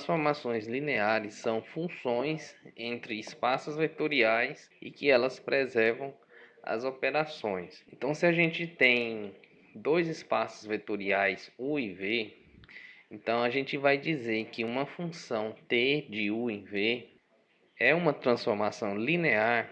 Transformações lineares são funções entre espaços vetoriais e que elas preservam as operações. Então, se a gente tem dois espaços vetoriais u e v, então a gente vai dizer que uma função t de u em v é uma transformação linear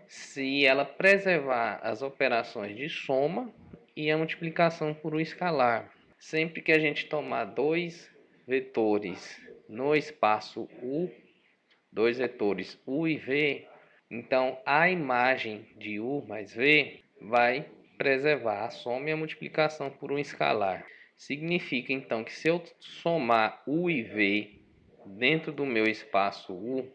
se ela preservar as operações de soma e a multiplicação por um escalar. Sempre que a gente tomar dois vetores no espaço U, dois vetores U e V, então a imagem de U mais V vai preservar a soma e a multiplicação por um escalar. Significa então que se eu somar U e V dentro do meu espaço U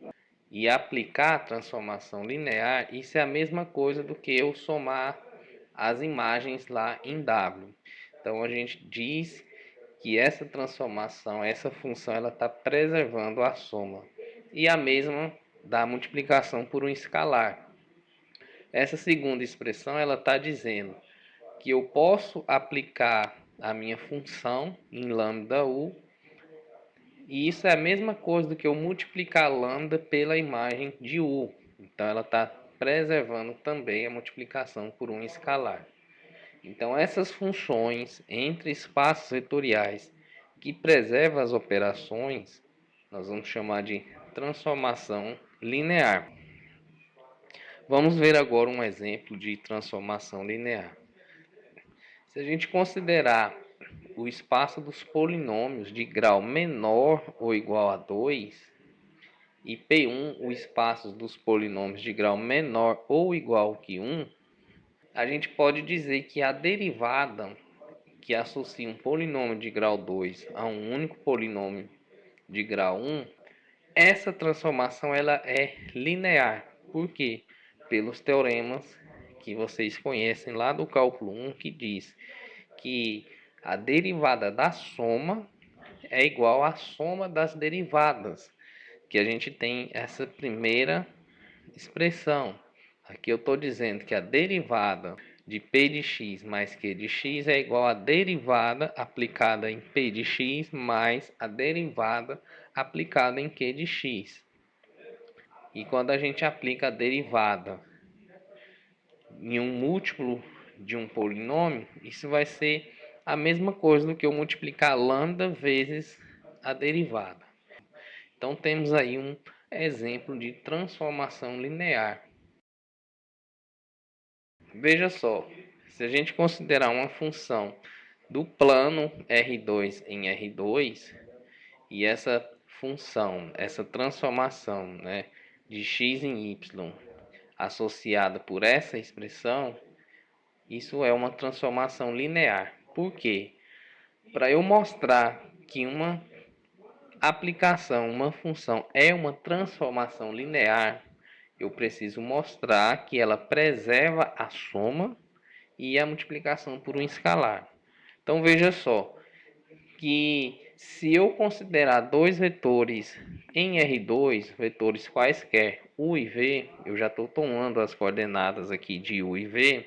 e aplicar a transformação linear, isso é a mesma coisa do que eu somar as imagens lá em W. Então a gente diz que essa transformação, essa função, ela está preservando a soma. E a mesma da multiplicação por um escalar. Essa segunda expressão, ela está dizendo que eu posso aplicar a minha função em lambda u, e isso é a mesma coisa do que eu multiplicar lambda pela imagem de u. Então ela está preservando também a multiplicação por um escalar. Então, essas funções entre espaços vetoriais que preservam as operações, nós vamos chamar de transformação linear. Vamos ver agora um exemplo de transformação linear. Se a gente considerar o espaço dos polinômios de grau menor ou igual a 2, e P1 o espaço dos polinômios de grau menor ou igual que 1, a gente pode dizer que a derivada que associa um polinômio de grau 2 a um único polinômio de grau 1, essa transformação ela é linear. Por quê? Pelos teoremas que vocês conhecem lá do cálculo 1, que diz que a derivada da soma é igual à soma das derivadas, que a gente tem essa primeira expressão. Aqui eu estou dizendo que a derivada de p de x mais q de x é igual à derivada aplicada em p de x mais a derivada aplicada em q de x. E quando a gente aplica a derivada em um múltiplo de um polinômio, isso vai ser a mesma coisa do que eu multiplicar lambda vezes a derivada. Então temos aí um exemplo de transformação linear. Veja só, se a gente considerar uma função do plano R2 em R2, e essa função, essa transformação, né, de x em y associada por essa expressão, isso é uma transformação linear. Por quê? Para eu mostrar que uma aplicação, uma função é uma transformação linear, eu preciso mostrar que ela preserva a soma e a multiplicação por um escalar. Então veja só que se eu considerar dois vetores em R2, vetores quaisquer, u e v, eu já estou tomando as coordenadas aqui de u e v,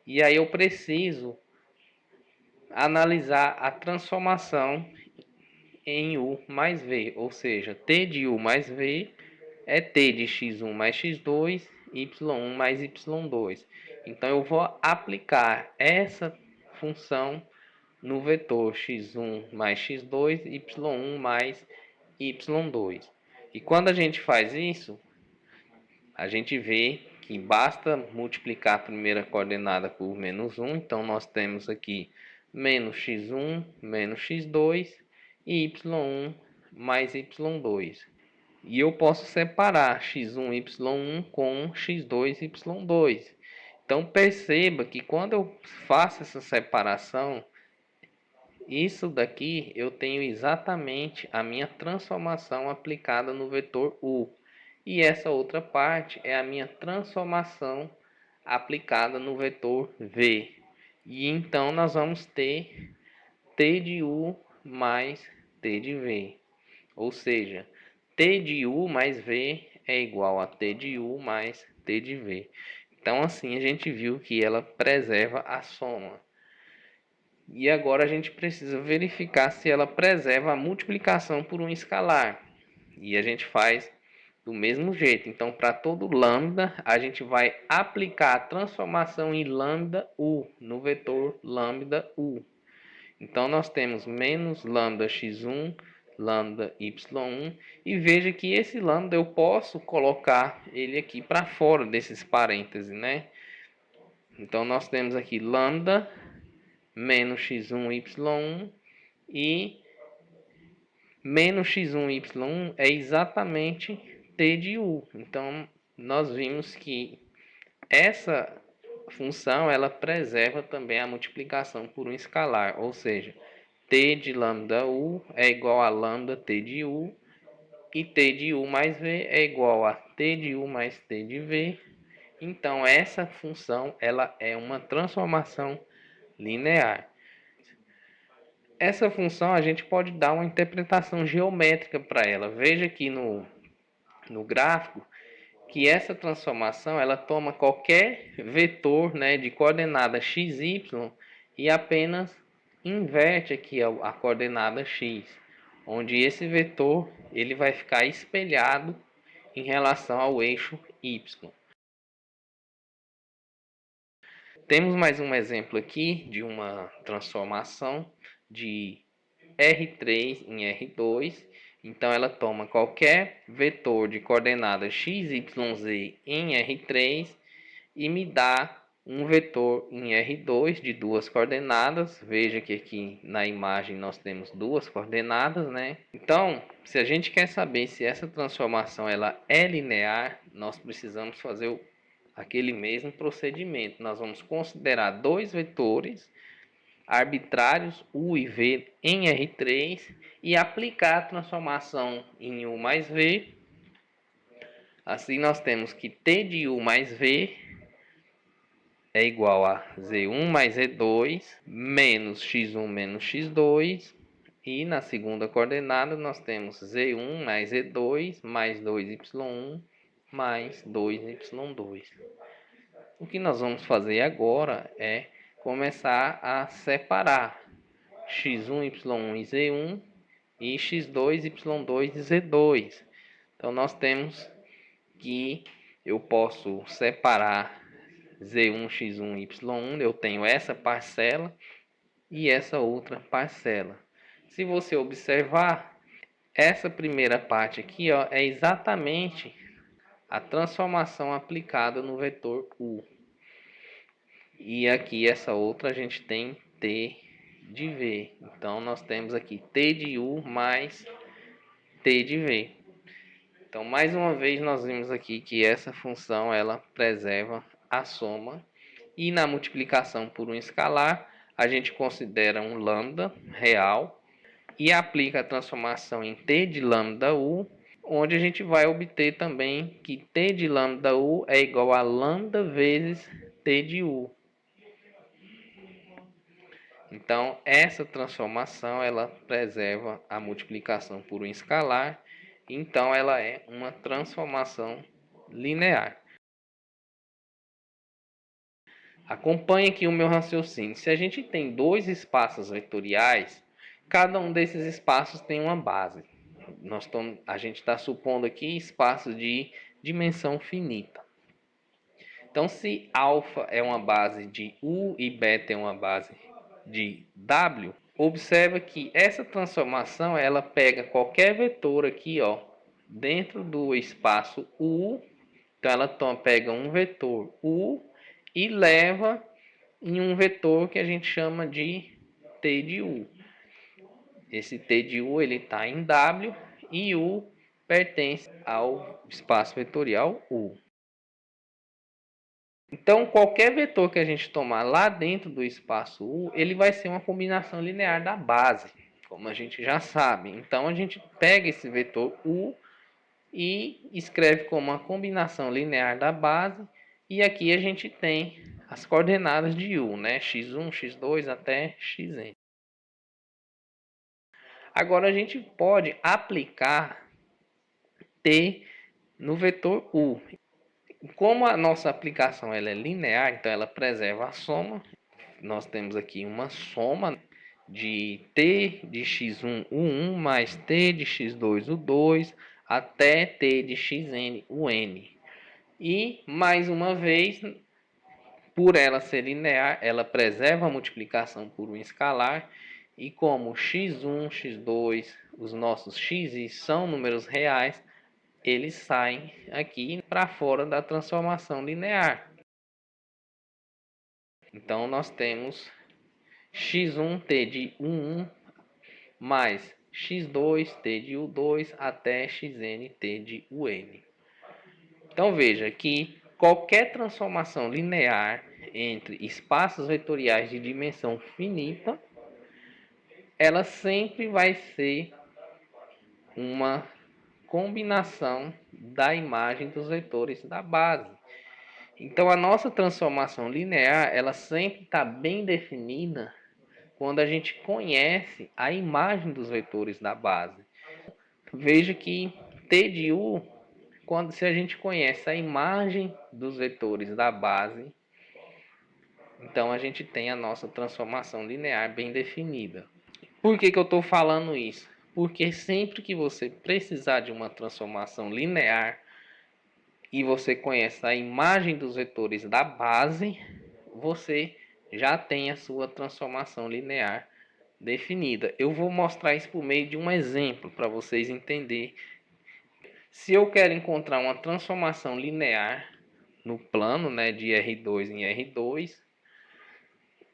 e aí eu preciso analisar a transformação em u mais v, ou seja, t de u mais v é t de x1 mais x2, y1 mais y2. Então eu vou aplicar essa função no vetor x1 mais x2, y1 mais y2. E quando a gente faz isso, a gente vê que basta multiplicar a primeira coordenada por menos 1. Então nós temos aqui menos x1 menos x2 e y1 mais y2. E eu posso separar x1 y1 com x2 y2. Então perceba que quando eu faço essa separação, isso daqui eu tenho exatamente a minha transformação aplicada no vetor u. E essa outra parte é a minha transformação aplicada no vetor v. E então nós vamos ter t de u mais t de v. Ou seja, t de u mais v é igual a t de u mais t de v. Então assim a gente viu que ela preserva a soma. E agora a gente precisa verificar se ela preserva a multiplicação por um escalar. E a gente faz do mesmo jeito. Então, para todo lambda, a gente vai aplicar a transformação em lambda u, no vetor lambda u. Então, nós temos menos lambda x1, lambda y1. E veja que esse lambda eu posso colocar ele aqui para fora desses parênteses, né? Então, nós temos aqui lambda menos x1, y1 e menos x1, y1 é exatamente t de u. Então, nós vimos que essa função ela preserva também a multiplicação por um escalar, ou seja, t de lambda u é igual a lambda t de u e t de u mais v é igual a t de u mais t de v. Então, essa função ela é uma transformação linear. Essa função a gente pode dar uma interpretação geométrica para ela. Veja aqui no gráfico que essa transformação ela toma qualquer vetor, né, de coordenada x, y e apenas inverte aqui a coordenada x, onde esse vetor ele vai ficar espelhado em relação ao eixo y. Temos mais um exemplo aqui de uma transformação de R3 em R2. Então, ela toma qualquer vetor de coordenada x, y, z em R3 e me dá um vetor em R2 de duas coordenadas. Veja que aqui na imagem nós temos duas coordenadas, né? Então, se a gente quer saber se essa transformação ela é linear, nós precisamos fazer aquele mesmo procedimento. Nós vamos considerar dois vetores arbitrários u e v em R3 e aplicar a transformação em u mais v. Assim nós temos que t de u mais v é igual a z1 mais z2 menos x1 menos x2. E na segunda coordenada nós temos z1 mais z2 mais 2y1 mais 2y2. O que nós vamos fazer agora é começar a separar x1, y1 e z1 e x2, y2 e z2. Então, nós temos que eu posso separar z1, x1 e y1. Eu tenho essa parcela e essa outra parcela. Se você observar, essa primeira parte aqui ó, é exatamente a transformação aplicada no vetor u. E aqui essa outra a gente tem t de v. Então nós temos aqui t de u mais t de v. Então mais uma vez nós vimos aqui que essa função ela preserva a soma. E na multiplicação por um escalar a gente considera um lambda real e aplica a transformação em t de lambda u, onde a gente vai obter também que t de lambda u é igual a lambda vezes t de u. Então, essa transformação ela preserva a multiplicação por um escalar, então ela é uma transformação linear. Acompanhe aqui o meu raciocínio. Se a gente tem dois espaços vetoriais, cada um desses espaços tem uma base. A gente está supondo aqui espaços de dimensão finita. Então, se alfa é uma base de U e beta é uma base de W, observa que essa transformação ela pega qualquer vetor aqui, ó, dentro do espaço U. Então ela pega um vetor U e leva em um vetor que a gente chama de T de U. Esse T de U ele está em W e U pertence ao espaço vetorial U. Então, qualquer vetor que a gente tomar lá dentro do espaço U, ele vai ser uma combinação linear da base, como a gente já sabe. Então, a gente pega esse vetor U e escreve como uma combinação linear da base. E aqui a gente tem as coordenadas de U, né? x1, x2 até xn. Agora, a gente pode aplicar T no vetor U. Como a nossa aplicação ela é linear, então ela preserva a soma. nós temos aqui uma soma de t de x1, o 1, mais t de x2, o 2, até t de xn, o n. E, mais uma vez, por ela ser linear, ela preserva a multiplicação por um escalar. E como x1, x2, os nossos x são números reais, eles saem aqui para fora da transformação linear. Então, nós temos x1t de u1 mais x2t de u2 até xnt de un. Então, veja que qualquer transformação linear entre espaços vetoriais de dimensão finita, ela sempre vai ser uma combinação da imagem dos vetores da base. Então, a nossa transformação linear, ela sempre está bem definida quando a gente conhece a imagem dos vetores da base. Veja que t de u, se a gente conhece a imagem dos vetores da base, então a gente tem a nossa transformação linear bem definida. Por que eu estou falando isso? Porque sempre que você precisar de uma transformação linear e você conhece a imagem dos vetores da base, você já tem a sua transformação linear definida. Eu vou mostrar isso por meio de um exemplo para vocês entenderem. Se eu quero encontrar uma transformação linear no plano, né, de R2 em R2,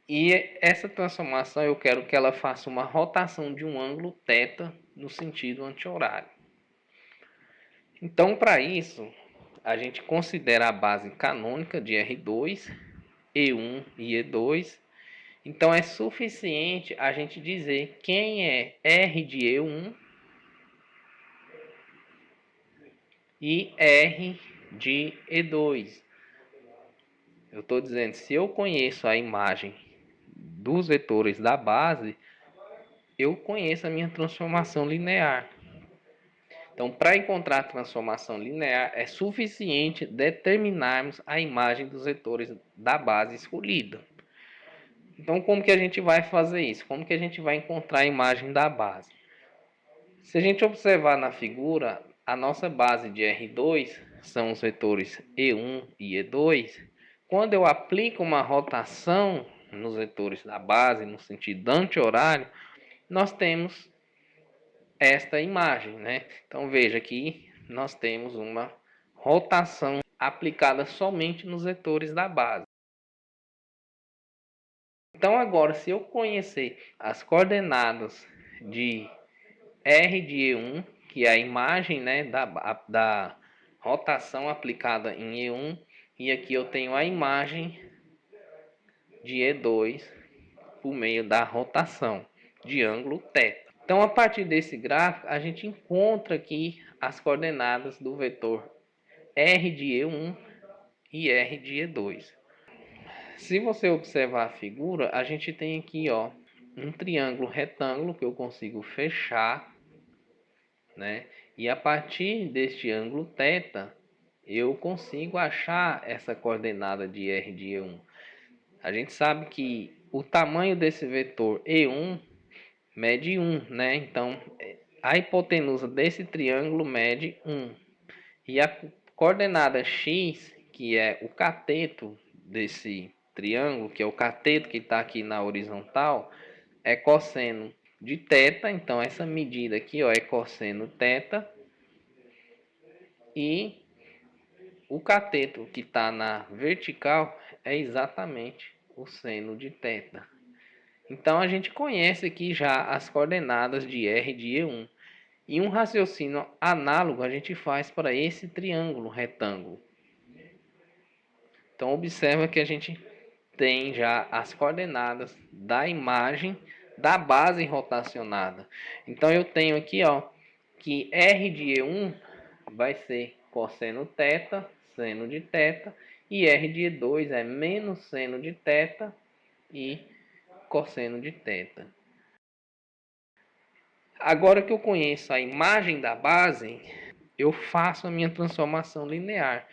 e essa transformação eu quero que ela faça uma rotação de um ângulo θ no sentido anti-horário. Então, para isso, a gente considera a base canônica de R2, E1 e E2. Então, é suficiente a gente dizer quem é R de E1 e R de E2. Eu estou dizendo, se eu conheço a imagem dos vetores da base, eu conheço a minha transformação linear. Então, para encontrar a transformação linear, é suficiente determinarmos a imagem dos vetores da base escolhida. Então, como que a gente vai fazer isso? Como que a gente vai encontrar a imagem da base? Se a gente observar na figura, a nossa base de R2 são os vetores E1 e E2. Quando eu aplico uma rotação nos vetores da base, no sentido anti-horário, nós temos esta imagem, né? Então veja que nós temos uma rotação aplicada somente nos vetores da base. Então agora, se eu conhecer as coordenadas de R de E1, que é a imagem, né, da rotação aplicada em E1, e aqui eu tenho a imagem de E2 por meio da rotação de ângulo θ. Então, a partir desse gráfico, a gente encontra aqui as coordenadas do vetor R de E1 e R de E2. Se você observar a figura, a gente tem aqui, ó, um triângulo retângulo que eu consigo fechar, né? E a partir deste ângulo θ, eu consigo achar essa coordenada de R de E1. A gente sabe que o tamanho desse vetor E1 mede 1, né? Então, a hipotenusa desse triângulo mede 1. E a coordenada x, que é o cateto desse triângulo, que é o cateto que está aqui na horizontal, é cosseno de θ. Então, essa medida aqui, ó, é cosseno θ. E o cateto que está na vertical é exatamente o seno de θ. Então, a gente conhece aqui já as coordenadas de R de E1. E um raciocínio análogo a gente faz para esse triângulo retângulo. Então, observa que a gente tem já as coordenadas da imagem da base rotacionada. Então, eu tenho aqui, ó, que R de E1 vai ser cosseno θ, seno de θ, e R de E2 é menos seno de θ e cosseno de θ. Agora que eu conheço a imagem da base, eu faço a minha transformação linear.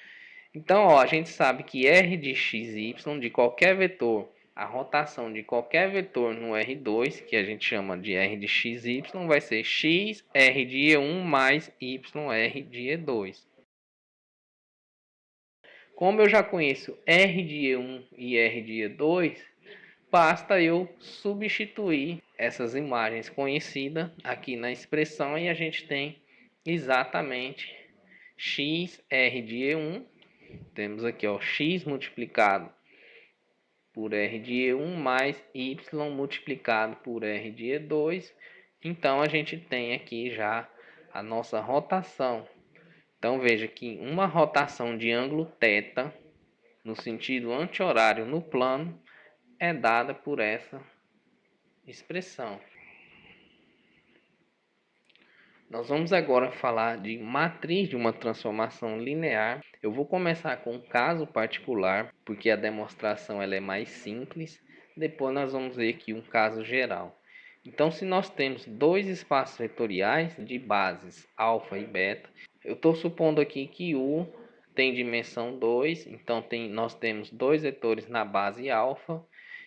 Então, ó, a gente sabe que R de xy, de qualquer vetor a rotação de qualquer vetor no R2, que a gente chama de R de xy, vai ser x R de E1 mais YR de E2. Como eu já conheço R de E1 e R de E2, basta eu substituir essas imagens conhecidas aqui na expressão e a gente tem exatamente x R de E1. Temos aqui ó, x multiplicado por R de E1 mais Y multiplicado por R de E2. Então, a gente tem aqui já a nossa rotação. Então, veja que uma rotação de ângulo θ, no sentido anti-horário no plano, é dada por essa expressão. Nós vamos agora falar de matriz de uma transformação linear. Eu vou começar com um caso particular, porque a demonstração ela é mais simples. Depois nós vamos ver aqui um caso geral. Então, se nós temos dois espaços vetoriais de bases alfa e beta, eu estou supondo aqui que U tem dimensão 2, então nós temos dois vetores na base alfa.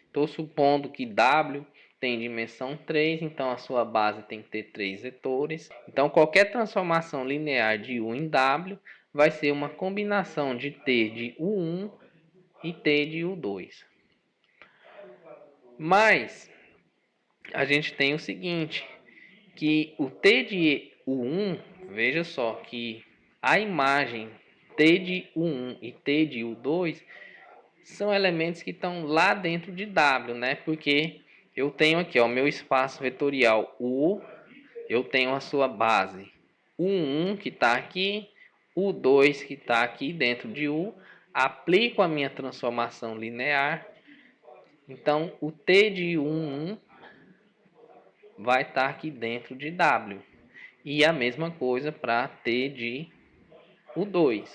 Estou supondo que W tem dimensão 3, então a sua base tem que ter 3 vetores. Então, qualquer transformação linear de U em W vai ser uma combinação de T de U1 e T de U2. Mas, a gente tem o seguinte, que o T de U1, veja só que a imagem T de U1 e T de U2 são elementos que estão lá dentro de W, né? Porque eu tenho aqui o meu espaço vetorial U, eu tenho a sua base U1 que está aqui, U2 que está aqui dentro de U, aplico a minha transformação linear, então o T de U1 vai estar aqui dentro de W, e a mesma coisa para T de U2.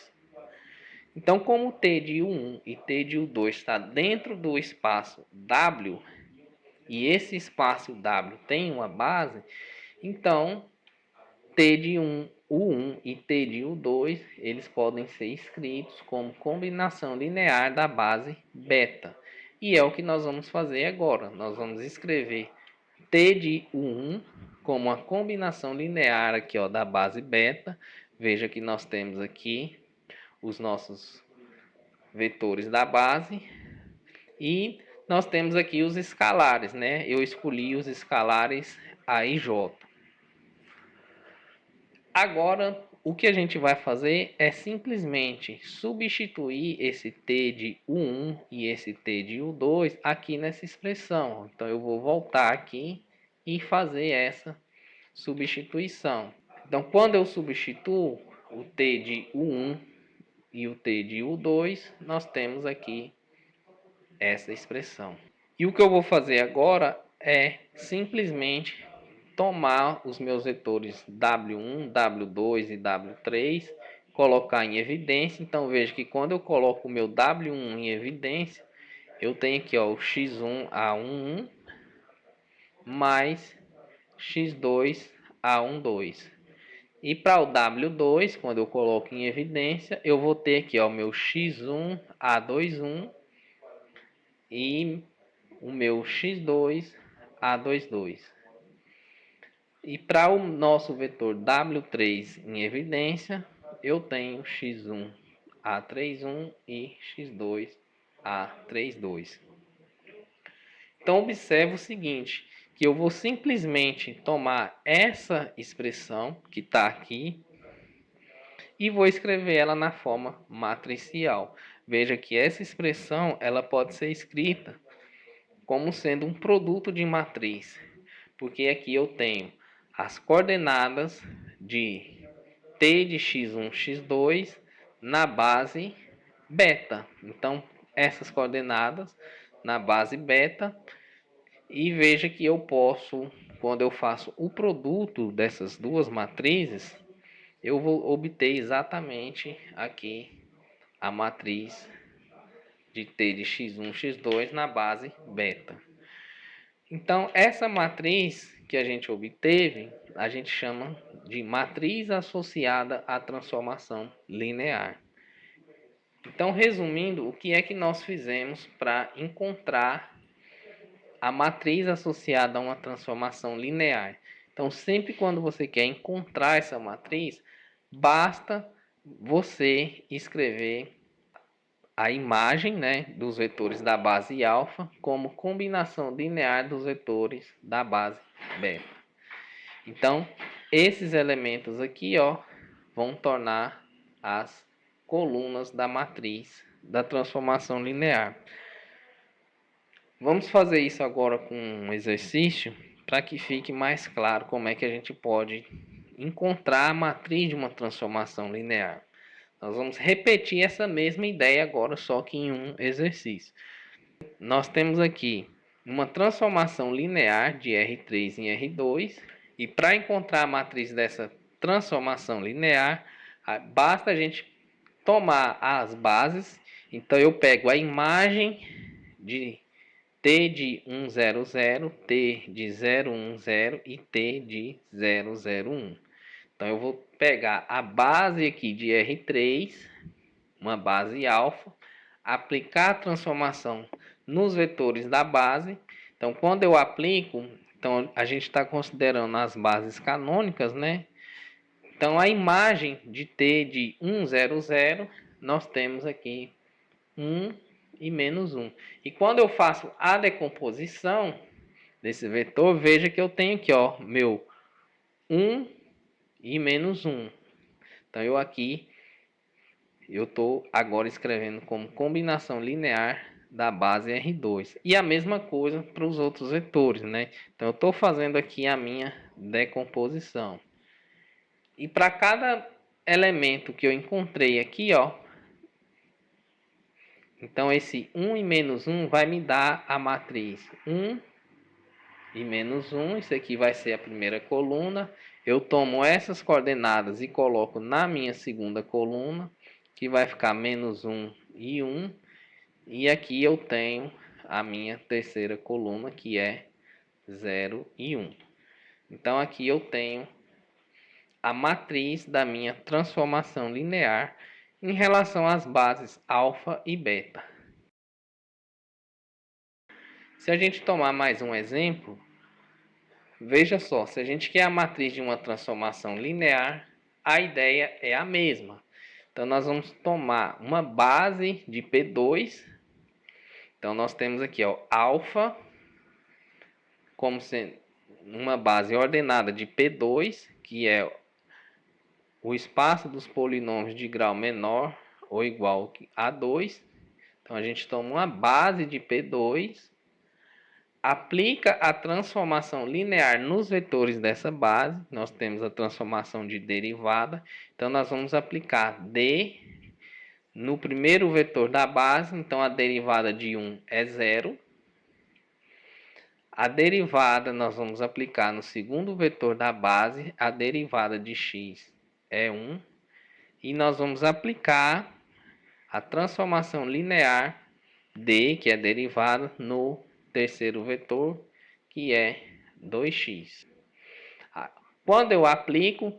Então, como T de U1 e T de U2 está dentro do espaço W, e esse espaço W tem uma base, então T de U1 e T de U2 eles podem ser escritos como combinação linear da base beta. E é o que nós vamos fazer agora. Nós vamos escrever T de U1 como uma combinação linear aqui, ó, da base beta. Veja que nós temos aqui os nossos vetores da base e nós temos aqui os escalares, né? Eu escolhi os escalares A e J. Agora, o que a gente vai fazer é simplesmente substituir esse T de U1 e esse T de U2 aqui nessa expressão. Então, eu vou voltar aqui e fazer essa substituição. Então, quando eu substituo o T de U1 e o T de U2, nós temos aqui essa expressão. E o que eu vou fazer agora é simplesmente tomar os meus vetores W1, W2 e W3, colocar em evidência. Então veja que quando eu coloco o meu W1 em evidência, eu tenho aqui ó, o X1A11 mais X2A12. E para o W2, quando eu coloco em evidência, eu vou ter aqui ó, o meu X1A21 e o meu X2A22. E para o nosso vetor W3 em evidência, eu tenho X1A31 e X2A32. Então, observe o seguinte, que eu vou simplesmente tomar essa expressão que está aqui e vou escrever ela na forma matricial. Veja que essa expressão ela pode ser escrita como sendo um produto de matriz, porque aqui eu tenho as coordenadas de T de x1, x2 na base beta. Então, essas coordenadas na base beta. E veja que eu posso, quando eu faço o produto dessas duas matrizes, eu vou obter exatamente aqui a matriz de T de x1, x2 na base beta. Então, essa matriz que a gente obteve, a gente chama de matriz associada à transformação linear. Então, resumindo, o que é que nós fizemos para encontrar a matriz associada a uma transformação linear. Então, sempre quando você quer encontrar essa matriz, basta você escrever a imagem, né, dos vetores da base alfa como combinação linear dos vetores da base beta. Então, esses elementos aqui, ó, vão tornar as colunas da matriz da transformação linear. Vamos fazer isso agora com um exercício para que fique mais claro como é que a gente pode encontrar a matriz de uma transformação linear. Nós vamos repetir essa mesma ideia agora, só que em um exercício. Nós temos aqui uma transformação linear de R3 em R2, e para encontrar a matriz dessa transformação linear, basta a gente tomar as bases. Então eu pego a imagem de T de 1, 0, 0, T de 0, 1, 0 e T de 0, 0, 1. Então eu vou pegar a base aqui de R3, uma base alfa, aplicar a transformação nos vetores da base. Então quando eu aplico, então a gente está considerando as bases canônicas, né? Então a imagem de T de 1, 0, 0, nós temos aqui 1 e menos 1. E quando eu faço a decomposição desse vetor, veja que eu tenho aqui, ó, meu 1 e menos 1. Então eu aqui, eu estou agora escrevendo como combinação linear da base R2. E a mesma coisa para os outros vetores, né? Então eu estou fazendo aqui a minha decomposição. E para cada elemento que eu encontrei aqui, ó, então esse 1 e menos 1 vai me dar a matriz 1 e menos 1. Isso aqui vai ser a primeira coluna. Eu tomo essas coordenadas e coloco na minha segunda coluna, que vai ficar menos 1 e 1. E aqui eu tenho a minha terceira coluna, que é 0 e 1. Então aqui eu tenho a matriz da minha transformação linear em relação às bases alfa e beta. Se a gente tomar mais um exemplo, veja só, se a gente quer a matriz de uma transformação linear, a ideia é a mesma. Então nós vamos tomar uma base de P2. Então nós temos aqui, ó, alfa como sendo uma base ordenada de P2, que é o espaço dos polinômios de grau menor ou igual a 2. Então a gente toma uma base de P2, aplica a transformação linear nos vetores dessa base. Nós temos a transformação de derivada. Então nós vamos aplicar D no primeiro vetor da base. Então a derivada de 1 é 0. A derivada nós vamos aplicar no segundo vetor da base. A derivada de x é 1. E nós vamos aplicar a transformação linear D, que é derivada, no terceiro vetor, que é 2x. Quando eu aplico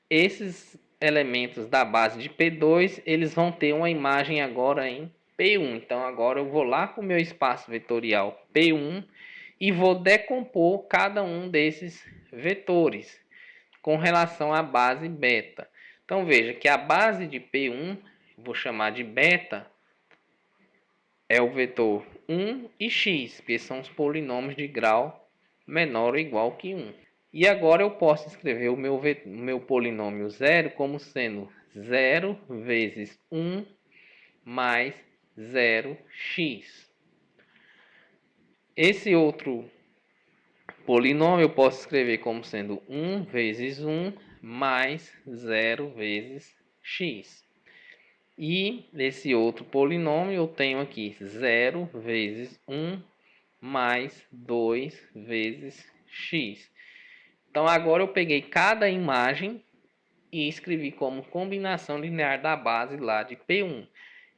esses elementos da base de P2, eles vão ter uma imagem agora em P1. Então agora eu vou lá para o meu espaço vetorial P1 e vou decompor cada um desses vetores com relação à base beta. Então veja que a base de P1, vou chamar de beta, é o vetor 1 e x, que são os polinômios de grau menor ou igual que 1. E agora eu posso escrever o meu polinômio 0 como sendo 0 vezes 1 mais 0x. Esse outro polinômio eu posso escrever como sendo 1 vezes 1 mais 0 vezes x. E esse outro polinômio eu tenho aqui 0 vezes 1 mais 2 vezes x. Então agora eu peguei cada imagem e escrevi como combinação linear da base lá de P1.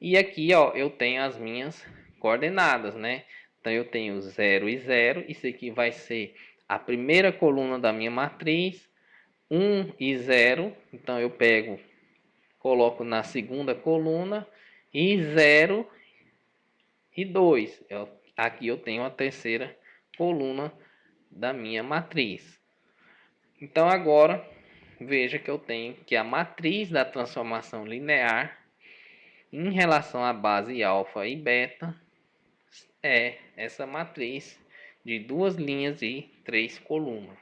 E aqui, ó, eu tenho as minhas coordenadas, né? Então eu tenho 0 e 0. Isso aqui vai ser a primeira coluna da minha matriz. 1 e 0. Então eu pego, coloco na segunda coluna, e 0 e 2. Aqui eu tenho a terceira coluna da minha matriz. Então agora veja que eu tenho que a matriz da transformação linear em relação à base alfa e beta é essa matriz de 2 linhas e 3 colunas.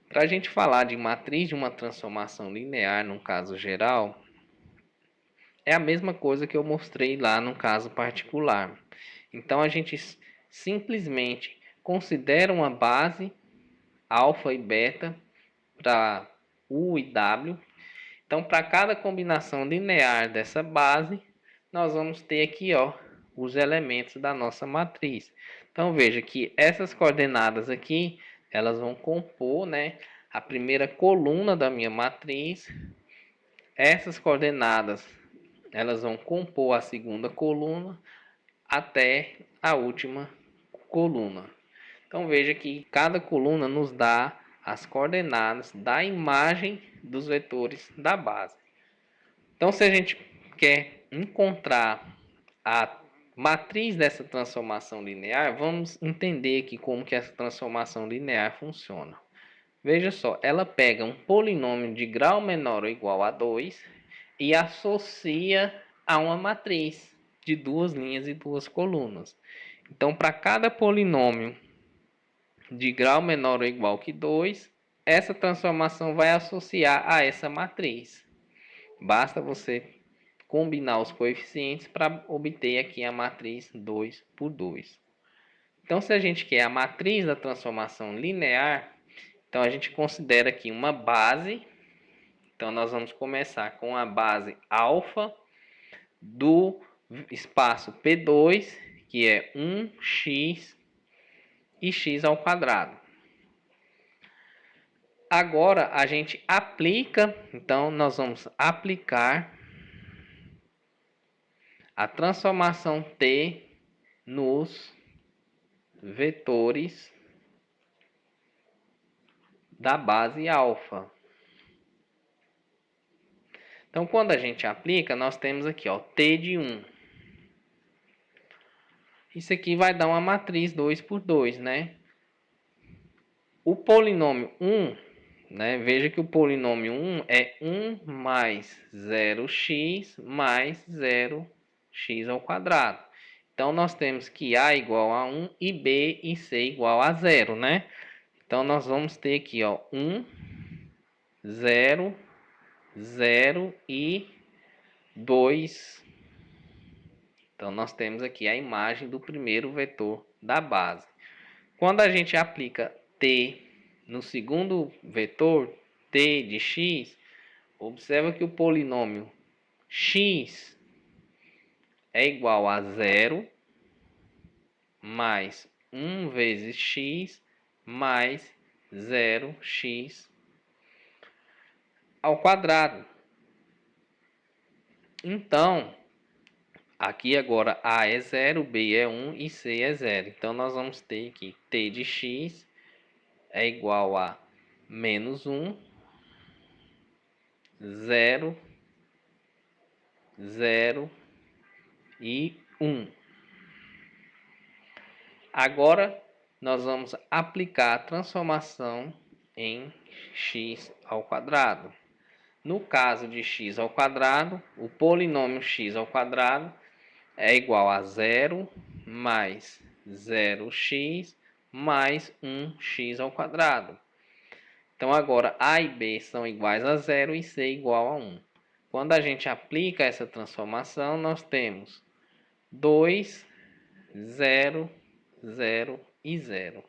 Para a gente falar de matriz de uma transformação linear no caso geral, é a mesma coisa que eu mostrei lá no caso particular. Então a gente simplesmente considera uma base alfa e beta para U e W. Então, para cada combinação linear dessa base, nós vamos ter aqui, os elementos da nossa matriz. Então, veja que essas coordenadas aqui, elas vão compor, né, a primeira coluna da minha matriz. Essas coordenadas, elas vão compor a segunda coluna até a última coluna. Então, veja que cada coluna nos dá as coordenadas da imagem dos vetores da base. Então, se a gente quer encontrar a matriz dessa transformação linear, vamos entender aqui como que essa transformação linear funciona. Veja só, ela pega um polinômio de grau menor ou igual a 2 e associa a uma matriz de 2 linhas e 2 colunas. Então, para cada polinômio de grau menor ou igual que 2, essa transformação vai associar a essa matriz. Basta você combinar os coeficientes para obter aqui a matriz 2 por 2. Então, se a gente quer a matriz da transformação linear, então a gente considera aqui uma base. Então, nós vamos começar com a base alfa do espaço P2, que é 1x e x ao quadrado. Agora a gente aplica, então nós vamos aplicar a transformação T nos vetores da base alfa. Então, quando a gente aplica, nós temos aqui, T de 1. Isso aqui vai dar uma matriz 2 por 2, né? O polinômio 1, né? Veja que o polinômio 1 é 1 mais 0x mais 0x ao quadrado. Então, nós temos que A igual a 1 e B e C igual a 0, né? Então, nós vamos ter aqui, 1, 0, 0 e 2. Então, nós temos aqui a imagem do primeiro vetor da base. Quando a gente aplica T no segundo vetor, T de x, observa que o polinômio x é igual a 0 mais 1 vezes x mais 0x ao quadrado. Então, aqui agora A é 0, B é 1 e C é 0. Então, nós vamos ter aqui T de x é igual a menos 1, 0, 0 e 1. Agora, nós vamos aplicar a transformação em x ao quadrado. No caso de x ao quadrado, o polinômio x ao quadrado é igual a 0 mais 0x mais 1x ao quadrado. Então, agora A e B são iguais a 0 e C igual a 1. Quando a gente aplica essa transformação, nós temos 2, 0, 0 e 0.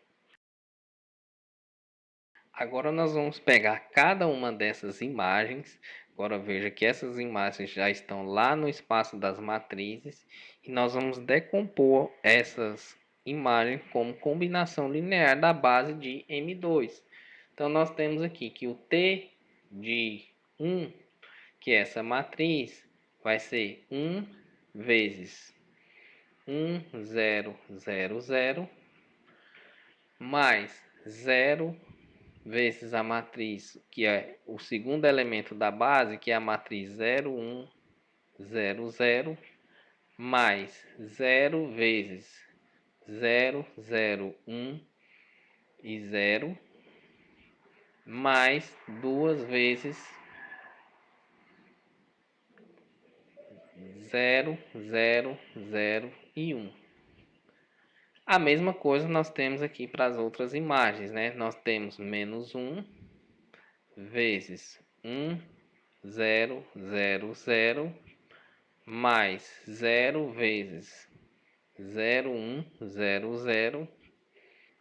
Agora nós vamos pegar cada uma dessas imagens. Agora veja que essas imagens já estão lá no espaço das matrizes. E nós vamos decompor essas imagens como combinação linear da base de M2. Então nós temos aqui que o T de 1, que é essa matriz, vai ser 1 vezes 1, 0, 0, 0, mais 0 vezes a matriz, que é o segundo elemento da base, que é a matriz 0, 1, 0, 0, mais 0 vezes 0, 0, 1 e 0, mais 2 vezes 0, 0, 0 e 1. A mesma coisa nós temos aqui para as outras imagens, né? Nós temos menos 1 vezes 1, 0, 0, 0, mais 0 vezes 0, 1, 0, 0,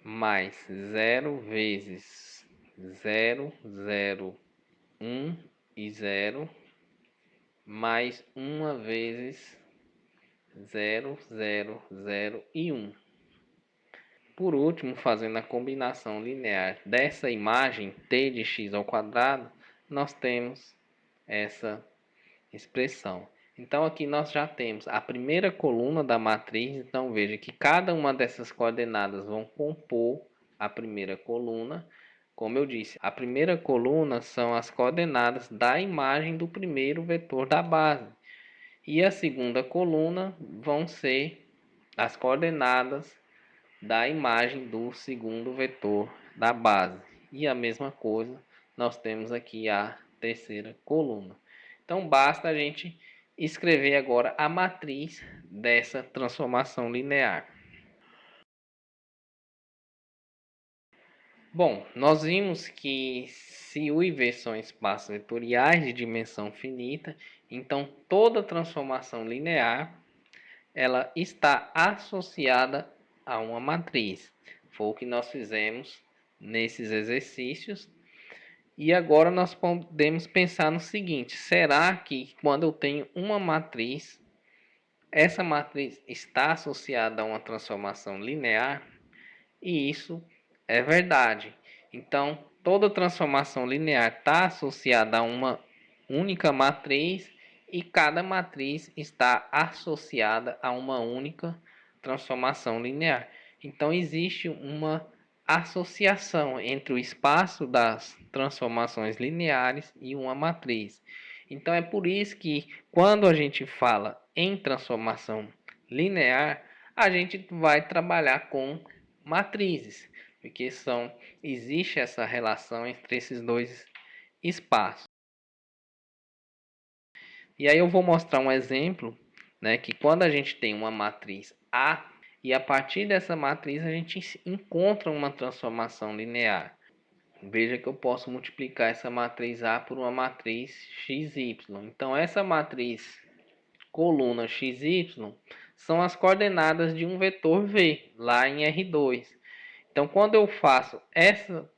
mais 0 vezes 0, 0, 1 e 0, mais 1 vezes 0, 0, 0 e 1. Por último, fazendo a combinação linear dessa imagem t de x ao quadrado, nós temos essa expressão. Então aqui nós já temos a primeira coluna da matriz. Então veja que cada uma dessas coordenadas vão compor a primeira coluna. Como eu disse, a primeira coluna são as coordenadas da imagem do primeiro vetor da base. E a segunda coluna vão ser as coordenadas da imagem do segundo vetor da base. E a mesma coisa nós temos aqui a terceira coluna. Então basta a gente escrever agora a matriz dessa transformação linear. Bom, nós vimos que se U e V são espaços vetoriais de dimensão finita, então toda transformação linear ela está associada a uma matriz. Foi o que nós fizemos nesses exercícios. E agora nós podemos pensar no seguinte: será que quando eu tenho uma matriz, essa matriz está associada a uma transformação linear? E isso é verdade. Então, toda transformação linear está associada a uma única matriz e cada matriz está associada a uma única transformação linear. Então, existe uma associação entre o espaço das transformações lineares e uma matriz. Então, é por isso que quando a gente fala em transformação linear, a gente vai trabalhar com matrizes, porque existe essa relação entre esses dois espaços. E aí eu vou mostrar um exemplo, né, que quando a gente tem uma matriz A e a partir dessa matriz a gente encontra uma transformação linear. Veja que eu posso multiplicar essa matriz A por uma matriz XY. Então essa matriz coluna XY são as coordenadas de um vetor V, lá em R2. Então, quando eu faço essa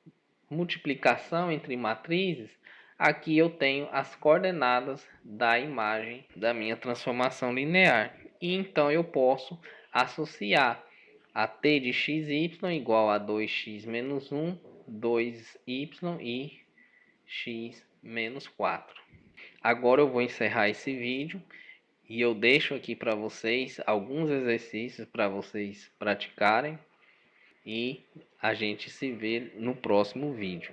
multiplicação entre matrizes, aqui eu tenho as coordenadas da imagem da minha transformação linear. E então eu posso associar a t de xy igual a 2x menos 1, 2y e x menos 4. Agora eu vou encerrar esse vídeo e eu deixo aqui para vocês alguns exercícios para vocês praticarem. E a gente se vê no próximo vídeo.